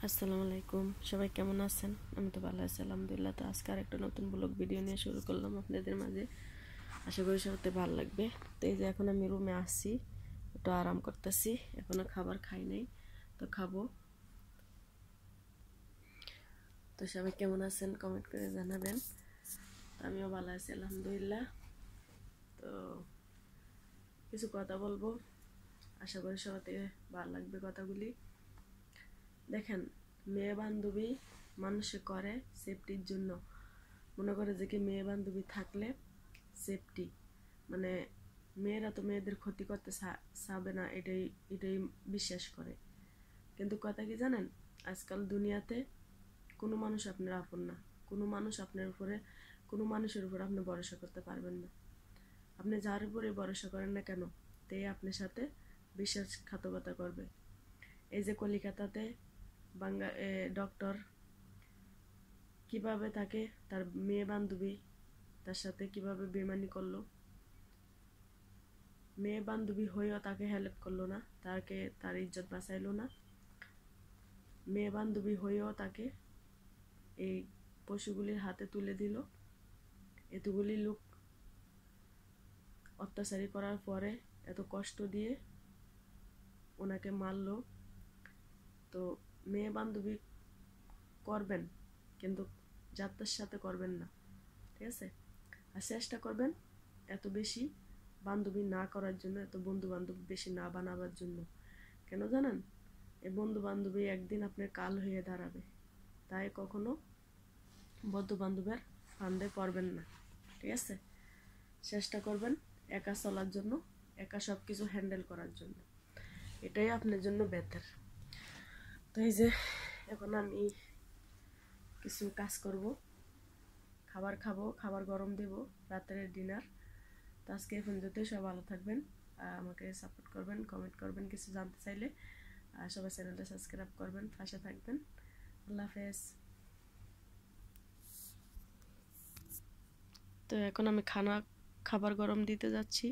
আসসালামু আলাইকুম, সবাই কেমন আছেন? আমি তো ভালো আছি আলহামদুলিল্লাহ। তো আজকে আর একটা নতুন ব্লগ ভিডিও নিয়ে শুরু করলাম আপনাদের মাঝে। আশা করি সবাই ভালো লাগবে। তো এই যে এখন আমি রুমে আসছি, একটু আরাম করতেছি, এখনো খাবার খাই নাই, তো খাবো। তো সবাই কেমন আছেন কমেন্ট করে জানাবেন। আমিও ভালো আছি আলহামদুলিল্লাহ। তো কিছু কথা বলবো, আশা করি সবাই ভালো লাগবে কথাগুলি। দেখেন, মেয়ে বান্ধবী মানুষে করে সেফটির জন্য। মনে করে যে কি মেয়ে বান্ধবী থাকলে সেফটি, মানে মেয়েরা তো মেয়েদের ক্ষতি করতে চাবে না, এটাই বিশ্বাস করে। কিন্তু কথা কি জানেন, আজকাল দুনিয়াতে কোনো মানুষ আপনার আপন না। কোনো মানুষের উপরে আপনি ভরসা করতে পারবেন না। আপনি যার উপরে ভরসা করেন না কেন, তে আপনার সাথে বিশ্বাসঘাতকতা করবে। এই যে কলিকাতাতে ডক্টর কিভাবে তাকে তার মেয়ে বান্ধবী তার সাথে কিভাবে বেমানি করলো, মেয়ে বান্ধবী হয়েও তাকে হেল্প করলো না, তার ইজ্জত বাঁচাইলো না। মেয়ে বান্ধবী হয়েও তাকে এই পশুগুলির হাতে তুলে দিল। এতগুলি লোক অত্যাচারী করার পরে এত কষ্ট দিয়ে ওনাকে মারলো। তো মেয়ে বান্ধবী করবেন, কিন্তু যাত্রার সাথে করবেন না, ঠিক আছে? আর চেষ্টা করবেন এত বেশি বান্ধবী না করার জন্য, এত বন্ধু বান্ধব বেশি না বানাবার জন্য। কেন জানেন, এই বন্ধু বান্ধবী একদিন আপনার কাল হয়ে দাঁড়াবে। তাই কখনো বন্ধু বান্ধবের ফান্দে পড়বেন না, ঠিক আছে? চেষ্টা করবেন একা চলার জন্য, একা সব কিছু হ্যান্ডেল করার জন্য, এটাই আপনার জন্য বেটার। তো এই যে এখন আমি কিছু কাজ করব, খাবার খাবো, খাবার গরম দেব, রাতের ডিনার। তো আজকে এখন যদি সব ভালো থাকবেন, আমাকে সাপোর্ট করবেন, কমেন্ট করবেন কিছু জানতে চাইলে, আর সবাই চ্যানেলটা সাবস্ক্রাইব করবেন, পাশে থাকবেন। আল্লাহ হাফেজ। তো এখন আমি খাবার গরম দিতে যাচ্ছি।